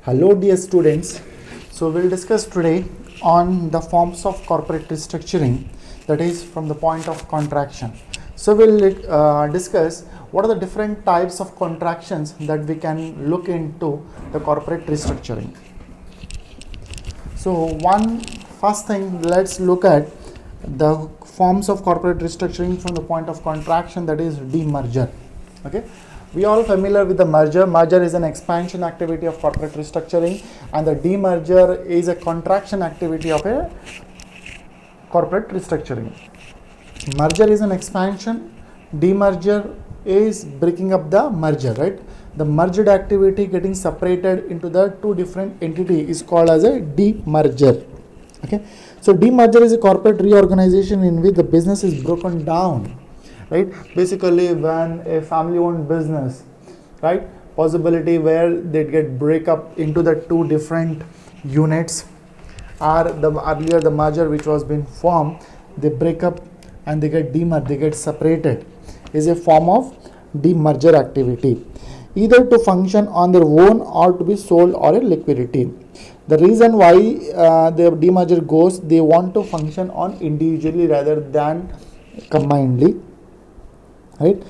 Hello dear students, so we'll discuss today on the forms of corporate restructuring, that is from the point of contraction. So we'll discuss what are the different types of contractions that we can look into the corporate restructuring. So first thing, let's look at the forms of corporate restructuring from the point of contraction, that is demerger. Okay, we all familiar with the merger. Merger is an expansion activity of corporate restructuring, and the demerger is a contraction activity of a corporate restructuring. Merger is an expansion, demerger is breaking up the merger, right? The merged activity getting separated into the two different entity is called as a demerger. Okay, so demerger is a corporate reorganization in which the business is broken down, right? Basically, when a family owned business, right, possibility where they get break up into the two different units, or the earlier the merger which was been formed, they break up and they get demerged, they get separated, is a form of demerger activity, either to function on their own or to be sold or a liquidity. The reason why the demerger goes, they want to function on individually rather than combinedly, right?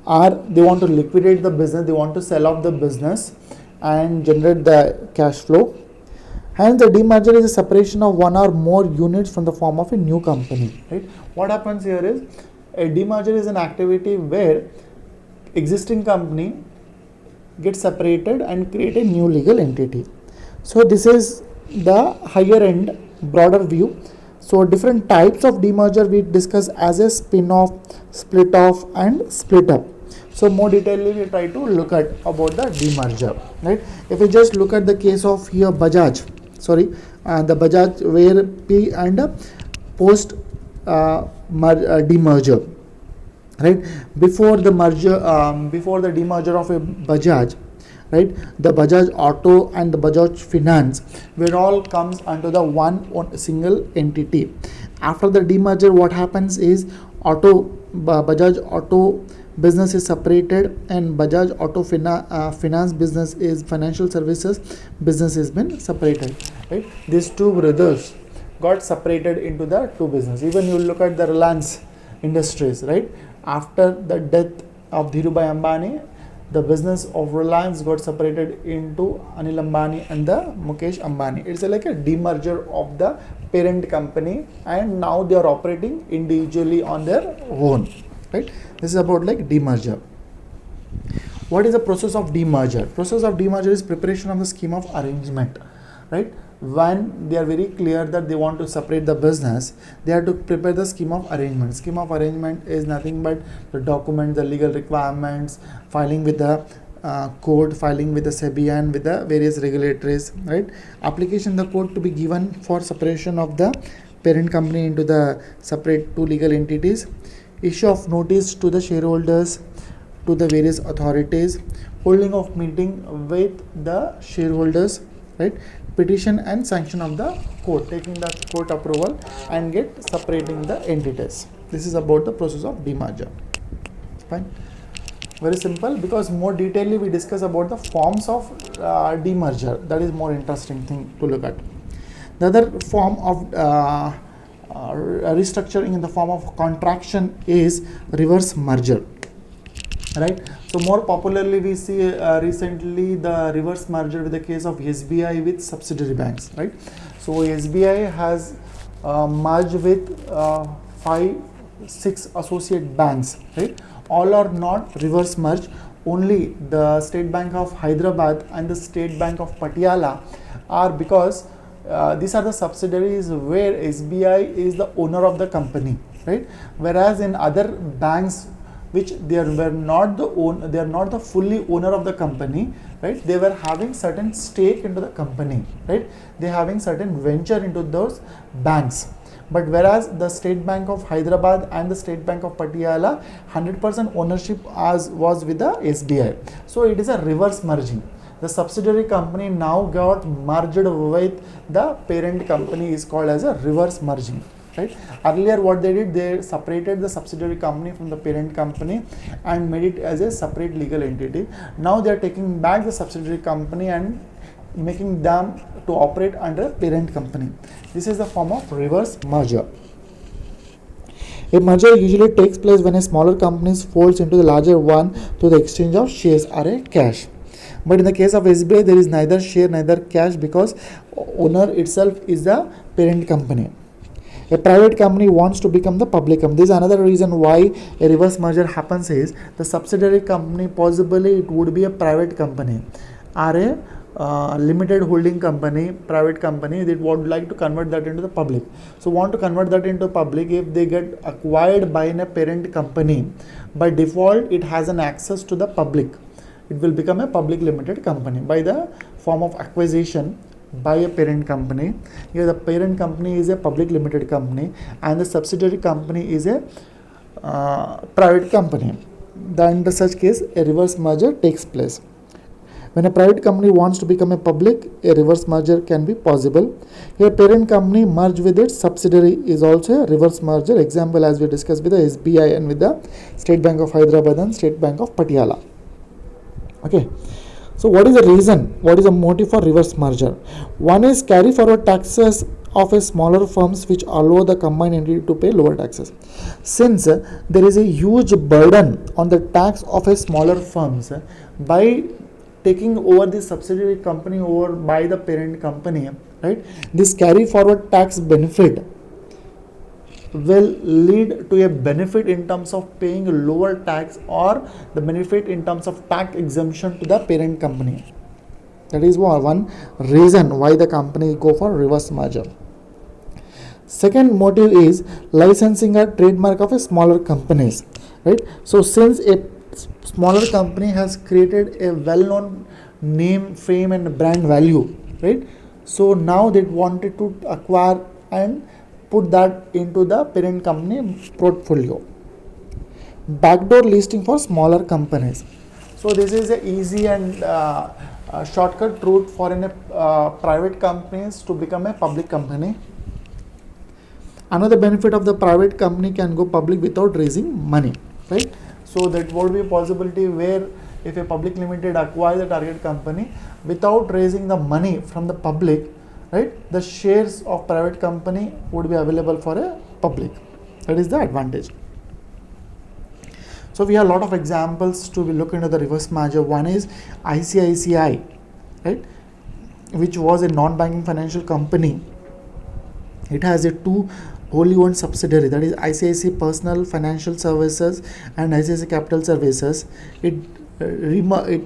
Or they want to liquidate the business, they want to sell off the business and generate the cash flow. Hence, the demerger is a separation of one or more units from the form of a new company, right? What happens here is, a demerger is an activity where existing company gets separated and create a new legal entity. So this is the higher end, broader view. So different types of demerger we discuss as a spin-off, split off and split up. So more detailedly we try to look at about the demerger, right? If we just look at the case of here Bajaj, the Bajaj where P and post demerger, right? Before the merger, before the demerger of a Bajaj, right, the Bajaj Auto and the Bajaj Finance where all comes under the one single entity. After the demerger, what happens is Bajaj Auto business is separated and Bajaj Auto Finance business is financial services business has been separated, right? These two brothers got separated into the two business. Even you look at the Reliance Industries, right? After the death of Dhirubhai Ambani, the business of Reliance got separated into Anil Ambani and the Mukesh Ambani. It's like a demerger of the parent company, and now they are operating individually on their own, right? This is about like demerger. What is the process of demerger? Process of demerger is preparation of the scheme of arrangement, right? When they are very clear that they want to separate the business, they have to prepare the scheme of arrangement. Scheme of arrangement is nothing but the document, the legal requirements, filing with the court, filing with the SEBI and with the various regulators, right? Application the code to be given for separation of the parent company into the separate two legal entities, issue of notice to the shareholders, to the various authorities, holding of meeting with the shareholders, right? Petition and sanction of the court, taking the court approval and get separating the entities. This is about the process of demerger. Fine, very simple, because more detailedly we discuss about the forms of demerger. That is more interesting thing to look at. The other form of restructuring in the form of contraction is reverse merger, right? So more popularly we see recently the reverse merger with the case of SBI with subsidiary banks, right? So SBI has merged with 5-6 associate banks, right? All are not reverse merge. Only the State Bank of Hyderabad and the State Bank of Patiala are, because these are the subsidiaries where SBI is the owner of the company, right? Whereas in other banks which they are not the fully owner of the company, right? They were having certain stake into the company, right? They having certain venture into those banks. But whereas the State Bank of Hyderabad and the State Bank of Patiala, 100% ownership was with the SBI. So it is a reverse merging. The subsidiary company now got merged with the parent company, is called as a reverse merging. right? Earlier what they did, they separated the subsidiary company from the parent company and made it as a separate legal entity. Now they are taking back the subsidiary company and making them to operate under a parent company. This is the form of reverse merger. A merger usually takes place when a smaller company folds into the larger one through the exchange of shares or a cash. But in the case of SBI, there is neither share neither cash because owner itself is the parent company. A private company wants to become the public company. This is another reason why a reverse merger happens is the subsidiary company, possibly it would be a private company or a limited holding company, private company that would like to convert that into the public. So want to convert that into public. If they get acquired by a parent company, by default it has an access to the public. It will become a public limited company by the form of acquisition by a parent company. Here the parent company is a public limited company and the subsidiary company is a private company. Then in such case a reverse merger takes place. When a private company wants to become a public, a reverse merger can be possible. A parent company merge with its subsidiary is also a reverse merger. Example, as we discussed with the SBI and with the State Bank of Hyderabad and State Bank of Patiala. Okay. So what is the reason? What is the motive for reverse merger? One is carry forward taxes of a smaller firms which allow the combined entity to pay lower taxes. Since there is a huge burden on the tax of a smaller firms by taking over the subsidiary company over by the parent company, right? This carry forward tax benefit will lead to a benefit in terms of paying lower tax or the benefit in terms of tax exemption to the parent company. That is one reason why the company go for reverse merger. Second motive is licensing a trademark of a smaller companies, right? So since a smaller company has created a well-known name, fame and brand value, right? So now they wanted to acquire and put that into the parent company portfolio. Backdoor listing for smaller companies. So this is a easy and shortcut route for private companies to become a public company. Another benefit of the private company can go public without raising money, right? So that would be a possibility where if a public limited acquires the target company without raising the money from the public, right, the shares of private company would be available for a public. That is the advantage. So we have a lot of examples to look into the reverse merger. One is ICICI, right, which was a non-banking financial company. It has a two wholly owned subsidiary, that is ICICI Personal Financial Services and ICICI Capital Services. It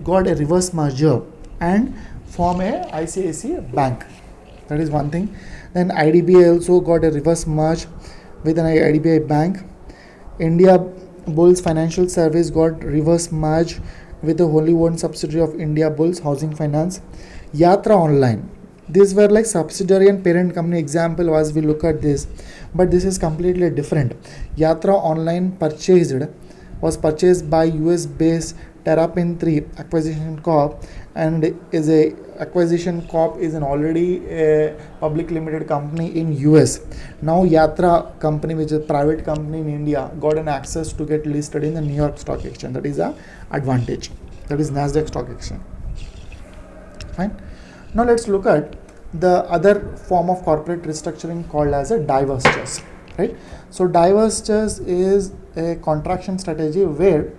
got a reverse merger and form a ICICI Bank. That is one thing. Then IDBI also got a reverse merge with an IDBI Bank. India Bulls Financial Service got reverse merge with a wholly owned subsidiary of India Bulls Housing Finance. Yatra Online. These were like subsidiary and parent company example as we look at this, but this is completely different. Yatra Online was purchased by US based Terrapin 3 Acquisition Corp and is a Acquisition Corp is an already a public limited company in US. Now Yatra company, which is a private company in India, got an access to get listed in the New York Stock Exchange. That is a advantage. That is Nasdaq Stock Exchange. Fine. Now let's look at the other form of corporate restructuring called as a divestitures, right? So divestitures is a contraction strategy where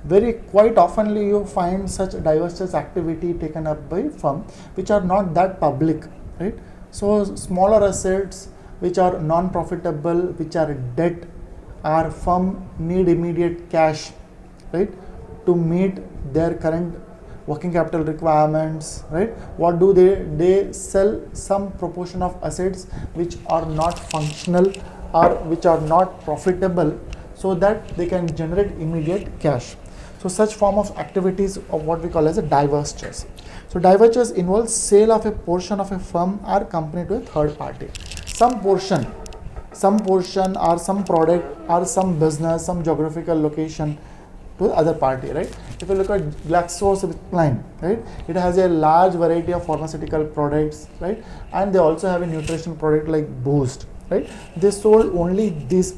very quite oftenly you find such divestitures activity taken up by firm which are not that public, right? So smaller assets which are non-profitable, which are debt, our firm need immediate cash, right, to meet their current working capital requirements, right? What do they sell some proportion of assets which are not functional or which are not profitable so that they can generate immediate cash. So such form of activities of what we call as a divestitures. So divestitures involves sale of a portion of a firm or company to a third party. Some portion or some product or some business, some geographical location to the other party, right? If you look at GlaxoSmithKline, right, it has a large variety of pharmaceutical products, right, and they also have a nutritional product like Boost, right? They sold only this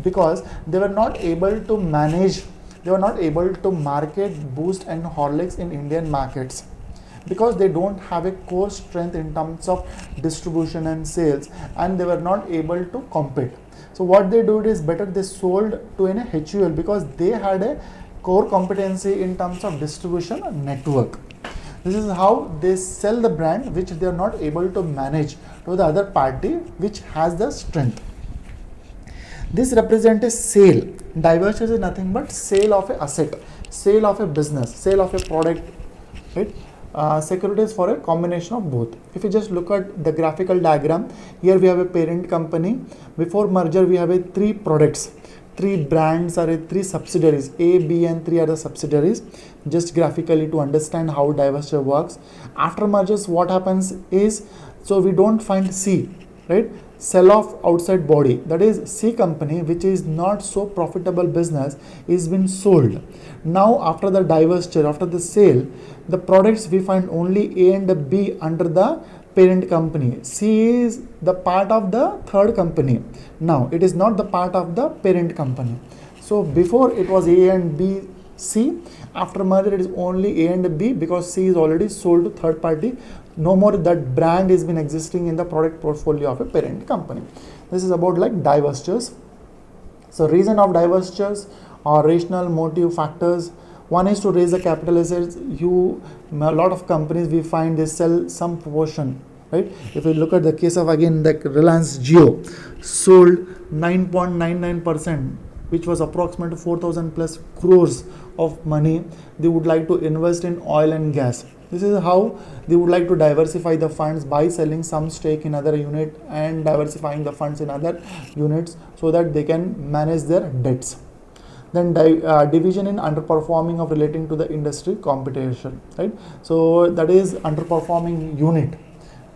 because they were not able to manage, they were not able to market Boost and Horlicks in Indian markets. because they don't have a core strength in terms of distribution and sales, and they were not able to compete. So what they did is better they sold to an HUL because they had a core competency in terms of distribution network. This is how they sell the brand which they are not able to manage to the other party which has the strength. This represents a sale. Divestiture is nothing but sale of an asset, sale of a business, sale of a product, right? Securities for a combination of both. If you just look at the graphical diagram, here we have a parent company. Before merger, we have a 3 products, 3 brands are 3 subsidiaries. A, B and 3 are the subsidiaries. Just graphically to understand how divestiture works. After mergers, what happens is, so we don't find C, right? Sell off outside body, that is C company, which is not so profitable business, is been sold. Now after the divestiture, after the sale, the products we find only A and B under the parent company. C is the part of the third company. Now it is not the part of the parent company. So before it was A and B, C. After merger it is only A and B because C is already sold to third party. No more that brand is been existing in the product portfolio of a parent company. This is about like divestitures. So reason of divestitures or rational motive factors. One is to raise the capital assets. A lot of companies we find they sell some proportion, right? If we look at the case of again like Reliance Jio, sold 9.99%, which was approximately 4,000 plus crores of money they would like to invest in oil and gas. This is how they would like to diversify the funds by selling some stake in other unit and diversifying the funds in other units so that they can manage their debts. Then division in underperforming of relating to the industry competition, right? So that is underperforming unit.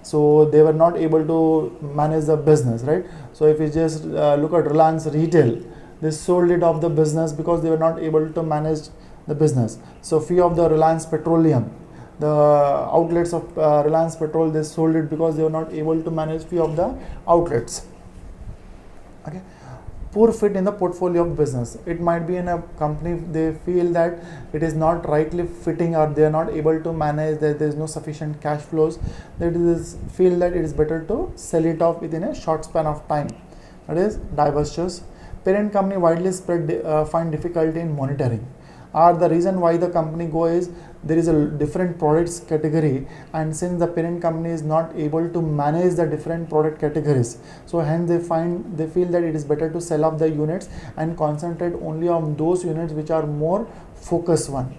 So they were not able to manage the business, right? So if you just look at Reliance Retail, they sold it off the business because they were not able to manage the business. So few of the Reliance Petroleum, the outlets of Reliance Petrol, they sold it because they were not able to manage few of the outlets. Okay, poor fit in the portfolio of business. It might be in a company they feel that it is not rightly fitting or they are not able to manage, that there is no sufficient cash flows. That is feel that it is better to sell it off within a short span of time. That is divestitures. Parent company widely spread find difficulty in monitoring. Or the reason why the company go is there is a different products category, and since the parent company is not able to manage the different product categories, so hence they feel that it is better to sell off the units and concentrate only on those units which are more focused one.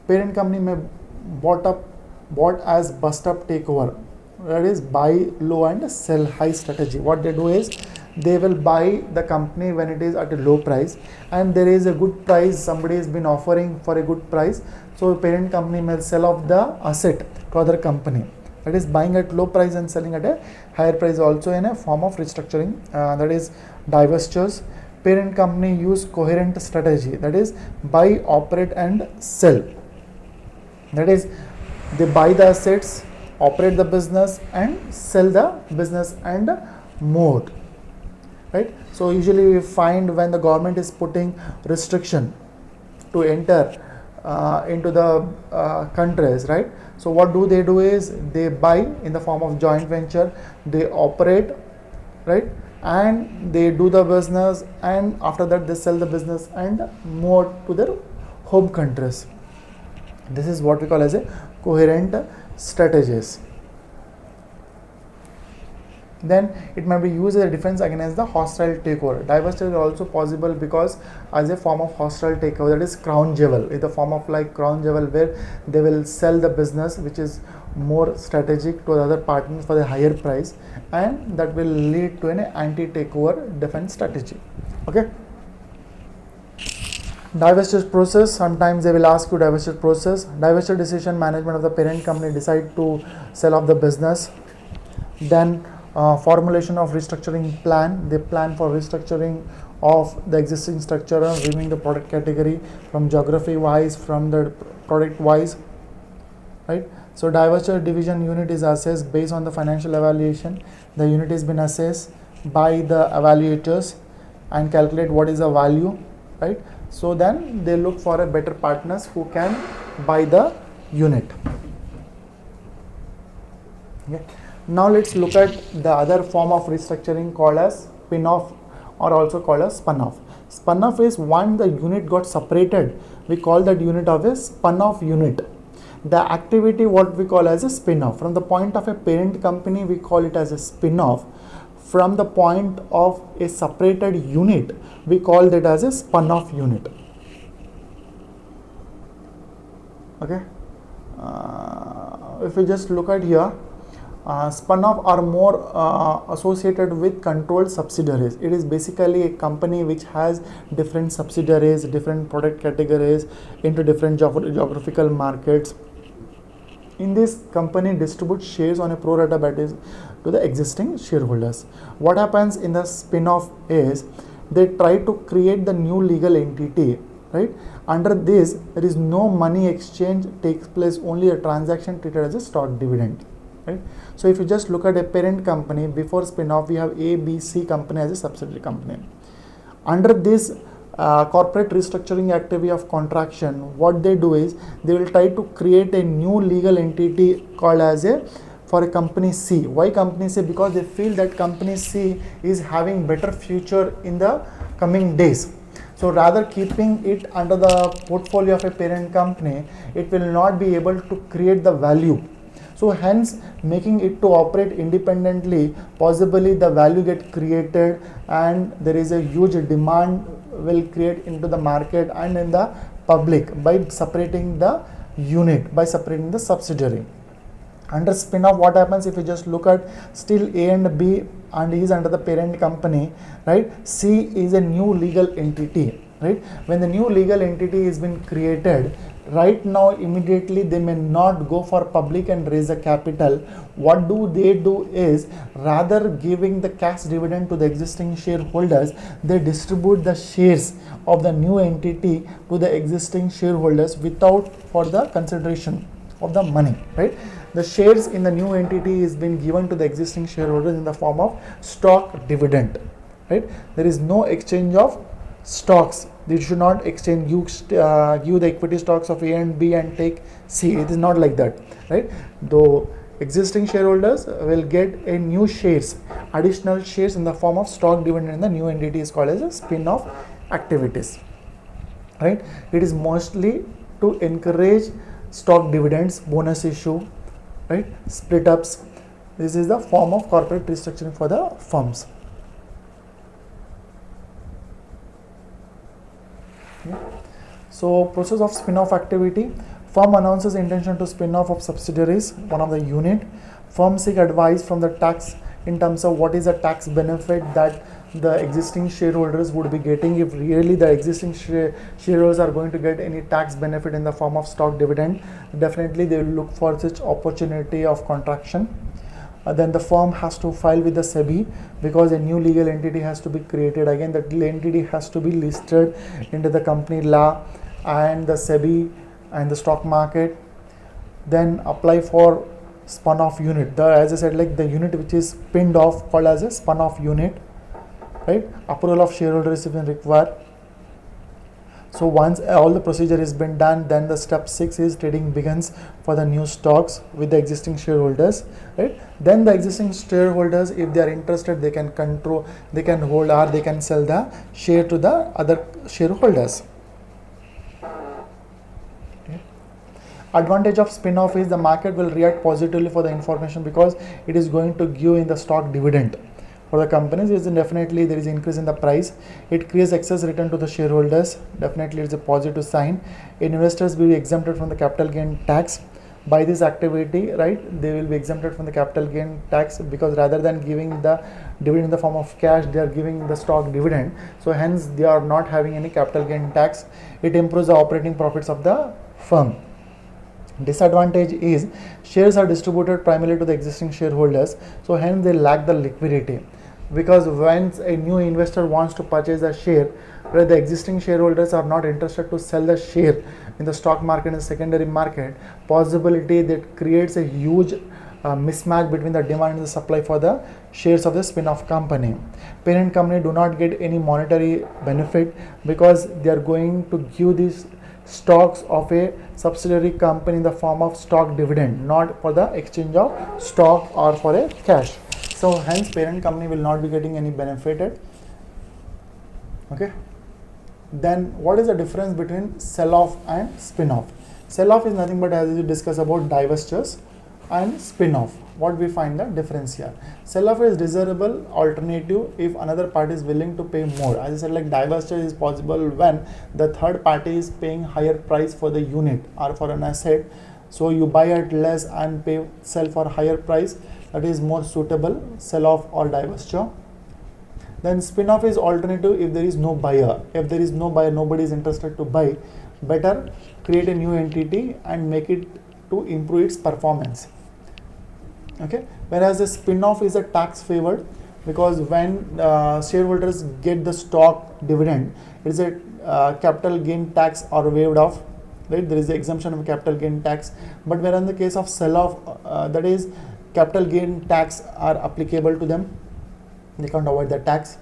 Parent company may bought as bust up takeover, that is buy low and sell high strategy. What they do is they will buy the company when it is at a low price and there is a good price, somebody has been offering for a good price, so parent company may sell off the asset to other company. That is buying at low price and selling at a higher price, also in a form of restructuring, that is divestitures. Parent company use coherent strategy, that is buy, operate and sell. That is they buy the assets, operate the business and sell the business and more. Right? So usually we find when the government is putting restriction to enter into the countries, right? So what do they do is they buy in the form of joint venture, they operate, right? And they do the business, and after that they sell the business and move to their home countries. This is what we call as a coherent strategies. Then it may be used as a defense against the hostile takeover. Divestiture is also possible because as a form of hostile takeover, that is crown jewel, in the form of like crown jewel, where they will sell the business which is more strategic to the other partners for the higher price, and that will lead to an anti-takeover defense strategy. Okay. Divestiture process, sometimes they will ask you divestiture process. Divestiture decision, management of the parent company decide to sell off the business. Then formulation of restructuring plan, they plan for restructuring of the existing structure, removing the product category from geography wise, from the product wise, right? So divestiture division unit is assessed based on the financial evaluation. The unit has been assessed by the evaluators and calculate what is the value, right? So then they look for a better partners who can buy the unit. Okay. Now let's look at the other form of restructuring called as spin-off, or also called as spun-off. Spun-off is when the unit got separated. We call that unit of a spun-off unit. The activity what we call as a spin-off. From the point of a parent company, we call it as a spin-off. From the point of a separated unit, we call that as a spun-off unit. Okay. If we just look at here, spun-off are more associated with controlled subsidiaries. It is basically a company which has different subsidiaries, different product categories into different geographical markets. In this, company distributes shares on a pro rata basis to the existing shareholders. What happens in the spin-off is they try to create the new legal entity, right? Under this, there is no money exchange takes place, only a transaction treated as a stock dividend, right? So if you just look at a parent company, before spin-off we have A, B, C company as a subsidiary company. Under this corporate restructuring activity of contraction, what they do is they will try to create a new legal entity called as a for a company C. Why company C? Because they feel that company C is having better future in the coming days. So rather keeping it under the portfolio of a parent company, it will not be able to create the value. So hence making it to operate independently, possibly the value get created and there is a huge demand will create into the market and in the public by separating the unit, by separating the subsidiary. Under spin-off, what happens if you just look at still A and B and is under the parent company, right? C is a new legal entity, right? When the new legal entity is been created, right now immediately they may not go for public and raise a capital. What do they do is rather giving the cash dividend to the existing shareholders, they distribute the shares of the new entity to the existing shareholders without for the consideration of the money, right? The shares in the new entity is being given to the existing shareholders in the form of stock dividend, right? There is no exchange of stocks. They should not exchange, you give the equity stocks of A and B and take C. It is not like that, right? Though existing shareholders will get a new shares, additional shares in the form of stock dividend in the new entity is called as a spin-off activities, right? It is mostly to encourage stock dividends, bonus issue, right? Split ups. This is the form of corporate restructuring for the firms. Okay. So process of spin-off activity. Firm announces intention to spin off of subsidiaries, one of the unit. Firm seek advice from the tax in terms of what is the tax benefit that the existing shareholders would be getting, if really the existing shareholders are going to get any tax benefit in the form of stock dividend. Definitely they will look for such opportunity of contraction. Then the firm has to file with the SEBI because a new legal entity has to be created. Again, that entity has to be listed into the company law and the SEBI and the stock market. Then apply for spun off unit. As I said, like the unit which is spinned off called as a spun off unit, right? Approval of shareholders is required. So once all the procedure has been done, then the step 6 is trading begins for the new stocks with the existing shareholders, right? Then the existing shareholders, if they are interested, they can control, they can hold or they can sell the share to the other shareholders. Okay. Advantage of spin-off is the market will react positively for the information because it is going to give in the stock dividend. For the companies, is definitely there is increase in the price. It creates excess return to the shareholders. Definitely it's a positive sign. Investors will be exempted from the capital gain tax. By this activity, right, they will be exempted from the capital gain tax because rather than giving the dividend in the form of cash, they are giving the stock dividend. So hence they are not having any capital gain tax. It improves the operating profits of the firm. Disadvantage is shares are distributed primarily to the existing shareholders, so hence they lack the liquidity. Because once a new investor wants to purchase a share, where the existing shareholders are not interested to sell the share in the stock market and secondary market, possibility that creates a huge mismatch between the demand and the supply for the shares of the spin-off company. Parent company do not get any monetary benefit because they are going to give these stocks of a subsidiary company in the form of stock dividend, not for the exchange of stock or for a cash. So hence parent company will not be getting any benefited. Okay. Then what is the difference between sell off and spin off? Sell off is nothing but, as we discussed about, divestitures, and spin off. What we find the difference here? Sell off is desirable alternative if another party is willing to pay more. As I said, like divestiture is possible when the third party is paying higher price for the unit or for an asset. So you buy at less and sell for higher price. That is more suitable, sell off or divestiture. Then spin off is alternative if there is no buyer. If there is no buyer, nobody is interested to buy, better create a new entity and make it to improve its performance. Okay. Whereas the spin off is a tax favored, because when shareholders get the stock dividend, it is a capital gain tax or waived off, right? There is the exemption of capital gain tax. But whereas in the case of sell off, that is capital gain tax are applicable to them, they can't avoid the tax,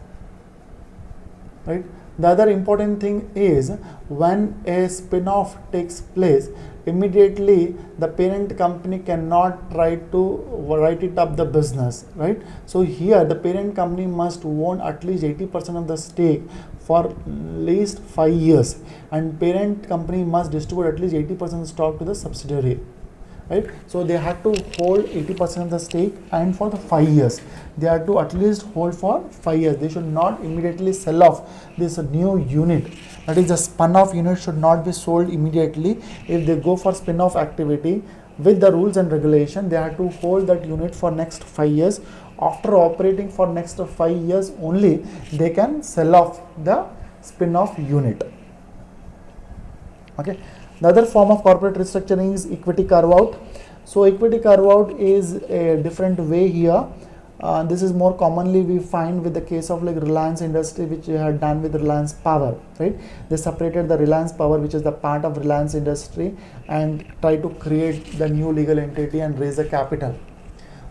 right? The other important thing is when a spin-off takes place, immediately the parent company cannot try to write it up the business, right? So here the parent company must own at least 80% of the stake for at least 5 years, and parent company must distribute at least 80% stock to the subsidiary. Right? So they have to hold 80% of the stake, and for the 5 years they have to at least hold for 5 years. They should not immediately sell off this new unit. That is, the spun off unit should not be sold immediately. If they go for spin off activity with the rules and regulation, they have to hold that unit for next 5 years. After operating for next 5 years only, they can sell off the spin off unit. Okay. The other form of corporate restructuring is equity carve out. So equity carve out is a different way here. This is more commonly we find with the case of like Reliance Industry, which they had done with Reliance Power, right? They separated the Reliance Power, which is the part of Reliance Industry, and try to create the new legal entity and raise the capital.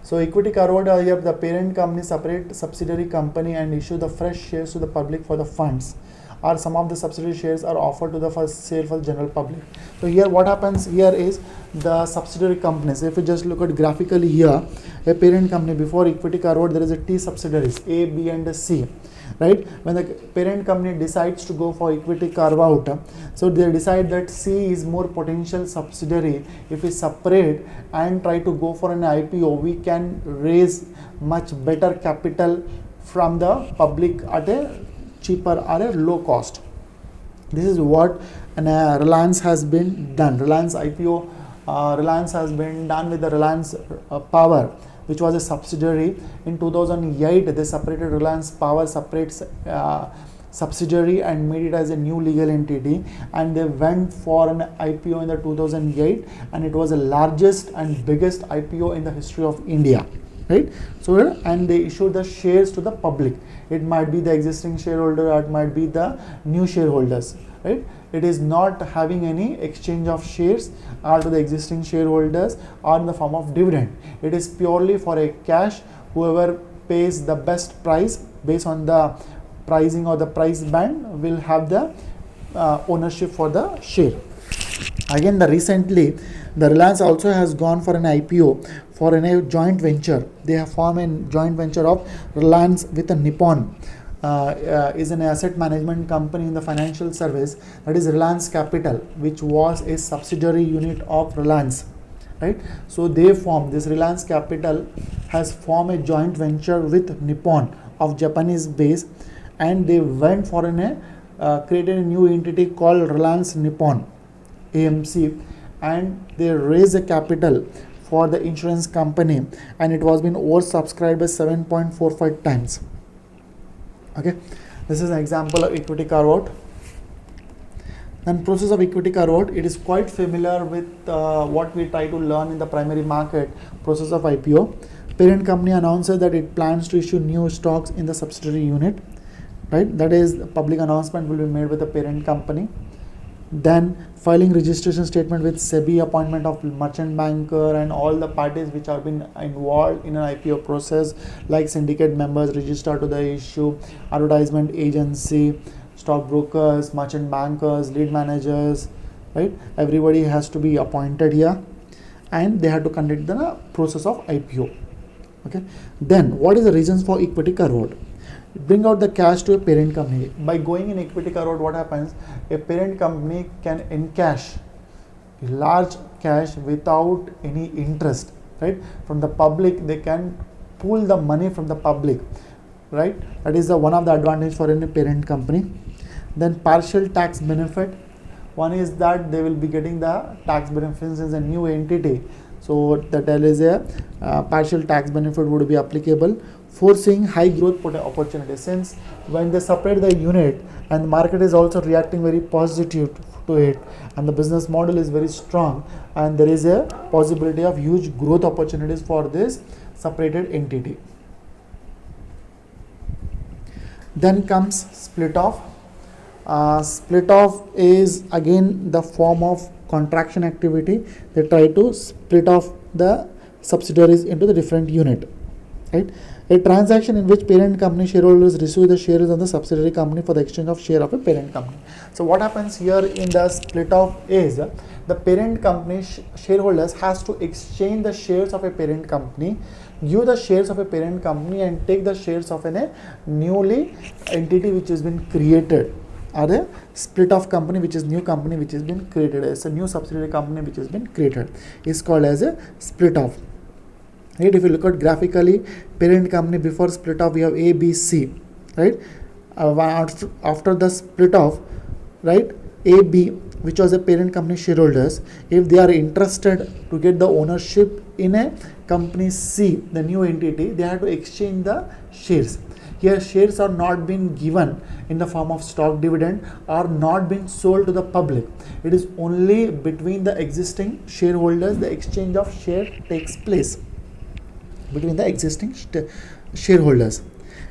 So equity carve out, here the parent company separate subsidiary company and issue the fresh shares to the public for the funds, or some of the subsidiary shares are offered to the first sale for the general public. So here what happens here is the subsidiary companies, if you just look at graphically here, a parent company, before equity carve out there is a T subsidiaries A, B and C, right? When the parent company decides to go for equity carve out, so they decide that C is more potential subsidiary. If we separate and try to go for an IPO, we can raise much better capital from the public at a cheaper or a low cost. This is what Reliance has been done. Reliance IPO, Reliance has been done with the Reliance Power, which was a subsidiary. In 2008, they separated Reliance Power, separates subsidiary and made it as a new legal entity, and they went for an IPO in the 2008, and it was the largest and biggest IPO in the history of India. Right? So, and they issued the shares to the public. It might be the existing shareholder, or it might be the new shareholders, right? It is not having any exchange of shares or to the existing shareholders or in the form of dividend. It is purely for a cash. Whoever pays the best price based on the pricing or the price band will have the ownership for the share. Again, recently the Reliance also has gone for an IPO for a joint venture. They have formed a joint venture of Reliance with a Nippon, is an asset management company in the financial service, that is Reliance Capital, which was a subsidiary unit of Reliance, right? So they formed, this Reliance Capital has formed a joint venture with Nippon of Japanese base, and they went for created a new entity called Reliance Nippon AMC, and they raised the capital for the insurance company, and it was been oversubscribed by 7.45 times. Okay, this is an example of equity carve out. And process of equity carve out, it is quite familiar with what we try to learn in the primary market. Process of IPO, parent company announces that it plans to issue new stocks in the subsidiary unit, right? That is, public announcement will be made with the parent company. Then filing registration statement with SEBI, appointment of merchant banker and all the parties which have been involved in an IPO process, like syndicate members, register to the issue, advertisement agency, stockbrokers, merchant bankers, lead managers, right? Everybody has to be appointed here, and they have to conduct the process of IPO. Okay. Then what is the reasons for equity carve-out? Bring out the cash to a parent company. By going in equity carve-out, what happens? A parent company can encash large cash without any interest, right? From the public, they can pool the money from the public, right? That is the one of the advantage for any parent company. Then partial tax benefit. One is that they will be getting the tax benefits as a new entity, so that there is a partial tax benefit would be applicable. Foreseeing high growth opportunity, since when they separate the unit and the market is also reacting very positive to it, and the business model is very strong, and there is a possibility of huge growth opportunities for this separated entity. Then comes split off. Split off is again the form of contraction activity. They try to split off the subsidiaries into the different unit, right? A transaction in which parent company shareholders receive the shares of the subsidiary company for the exchange of share of a parent company. So what happens here in the split off is the parent company shareholders has to exchange the shares of a parent company, give the shares of a parent company, and take the shares of a newly entity which has been created, or a split off company which is new company which has been created. It's a new subsidiary company which has been created, is called as a split off. Right? If you look at graphically, parent company before split off we have A, B, C, right? After the split off, right, A, B, which was a parent company shareholders, if they are interested to get the ownership in a company C, the new entity, they have to exchange the shares. Here shares are not been given in the form of stock dividend, or not been sold to the public. It is only between the existing shareholders the exchange of share takes place between the existing shareholders.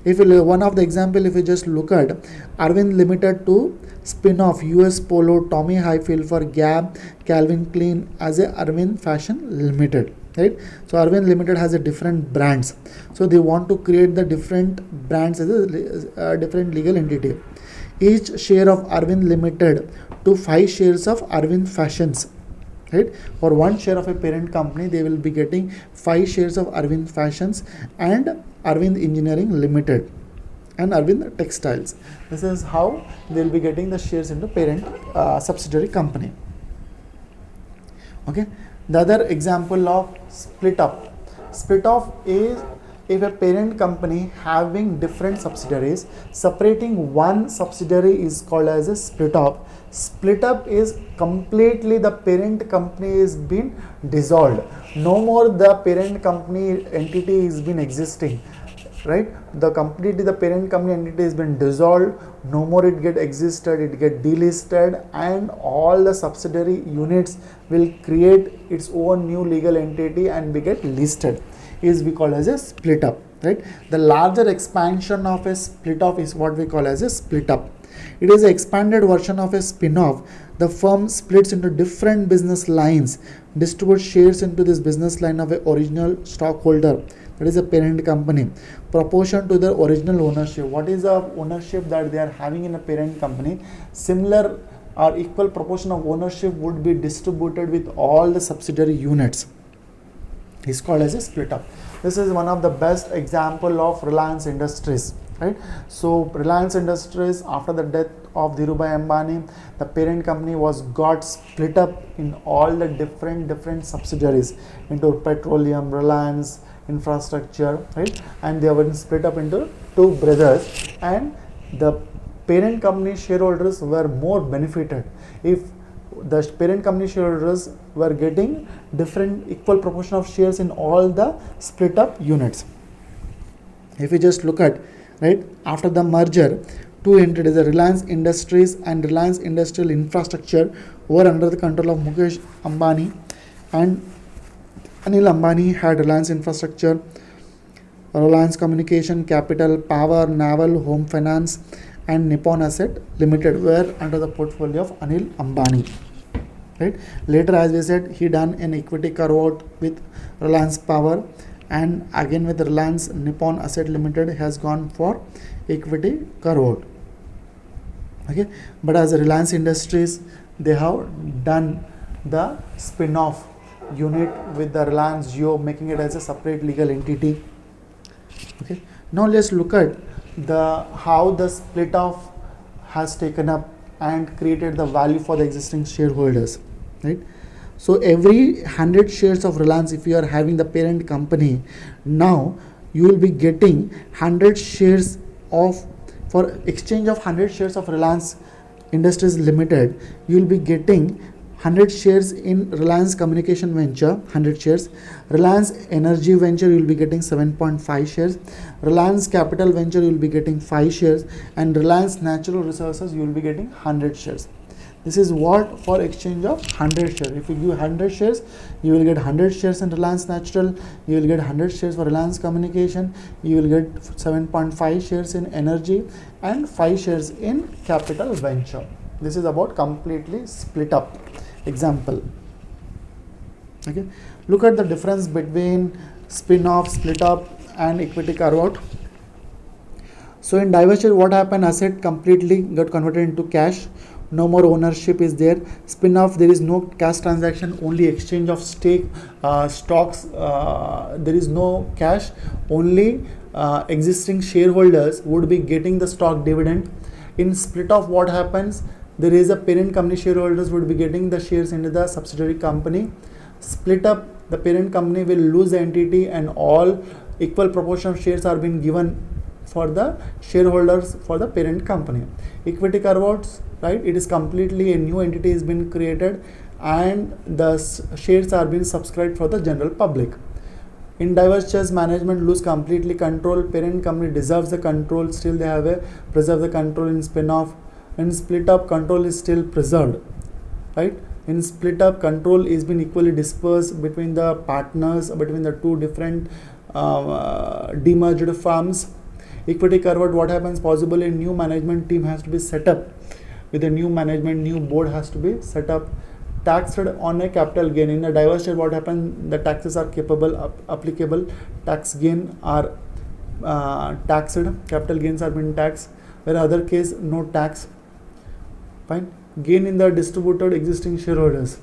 If you, one of the example, if you just look at Arvind Limited to spin off US Polo, Tommy Hilfiger, Gap, Calvin Klein as a Arvind Fashion Limited, right? So Arvind Limited has a different brands, so they want to create the different brands as a different legal entity. Each share of Arvind Limited to 5 shares of Arvind Fashions, right? For 1 share of a parent company, they will be getting 5 shares of Arvind Fashions and Arvind Engineering Limited and Arvind Textiles. This is how they will be getting the shares into parent subsidiary company. Okay. The other example of split up. Split off is if a parent company having different subsidiaries, separating one subsidiary is called as a split off. Split up is completely the parent company is been dissolved. No more the parent company entity is been existing, right? The completely the parent company entity has been dissolved. No more it get existed, it get delisted, and all the subsidiary units will create its own new legal entity and be get listed, is we call as a split up, right? The larger expansion of a split off is what we call as a split up. It is an expanded version of a spin-off. The firm splits into different business lines, distributes shares into this business line of a original stockholder, that is a parent company, proportion to the original ownership. What is the ownership that they are having in a parent company? Similar or equal proportion of ownership would be distributed with all the subsidiary units. Is called as a split up. This is one of the best example of Reliance Industries, right? So Reliance Industries, after the death of Dhirubhai Ambani, the parent company was got split up in all the different subsidiaries into petroleum, Reliance, infrastructure, right? And they were split up into 2 brothers, and the parent company shareholders were more benefited if the parent company shareholders were getting different equal proportion of shares in all the split up units. If you just look at, right, after the merger, 2 entities, the Reliance Industries and Reliance Industrial Infrastructure, were under the control of Mukesh Ambani, and Anil Ambani had Reliance Infrastructure, Reliance Communication, Capital, Power, Naval, Home Finance, and Nippon Asset Limited were under the portfolio of Anil Ambani. Right. Later, as we said, he done an equity carve-out with Reliance Power, and again with Reliance Nippon Asset Limited has gone for equity carve-out. Okay, but as a Reliance Industries, they have done the spin-off unit with the Reliance Jio, making it as a separate legal entity. Okay, now let's look at the how the split off has taken up and created the value for the existing shareholders, right? So every 100 shares of Reliance, if you are having the parent company, now you will be getting 100 shares of, for exchange of 100 shares of Reliance Industries Limited, you will be getting 100 shares in Reliance Communication Venture, 100 shares. Reliance Energy Venture, you will be getting 7.5 shares. Reliance Capital Venture, you will be getting 5 shares. And Reliance Natural Resources, you will be getting 100 shares. This is what for exchange of 100 shares. If you give 100 shares, you will get 100 shares in Reliance Natural, you will get 100 shares for Reliance Communication, you will get 7.5 shares in Energy and 5 shares in Capital Venture. This is about completely split up example. Okay, look at the difference between spin-off, split up and equity carve-out. So in divestiture, what happened? Asset completely got converted into cash. No more ownership is there. Spin-off, there is no cash transaction, only exchange of stocks. There is no cash. Only existing shareholders would be getting the stock dividend. In split off, what happens? There is a parent company, shareholders would be getting the shares into the subsidiary company. Split up, the parent company will lose the entity and all equal proportion of shares are being given for the shareholders for the parent company. Equity carve-outs, right? It is completely a new entity is being created and the shares are being subscribed for the general public. In divestitures, management lose completely control. Parent company deserves the control. Still they have a preserve the control. In spin-off. In split up, control is still preserved, right? In split up, control is been equally dispersed between the partners, between the two different demerged firms. Equity carve-out, what happens? Possibly a new management team has to be set up. With a new management, new board has to be set up. Taxed on a capital gain. In a divestiture, what happens? The taxes are applicable. Tax gain are taxed. Capital gains are being taxed. Where other case, no tax. Fine. Gain in the distributed existing shareholders.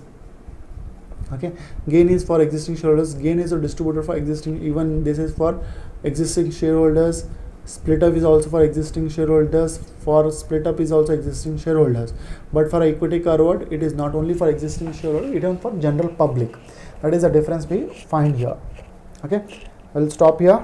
Okay. Gain is for existing shareholders. Gain is a distributor for existing. Even this is for existing shareholders. Split up is also for existing shareholders. For split up is also existing shareholders. But for equity carve-out, it is not only for existing shareholders, it is for general public. That is the difference we find here. Okay, we'll stop here.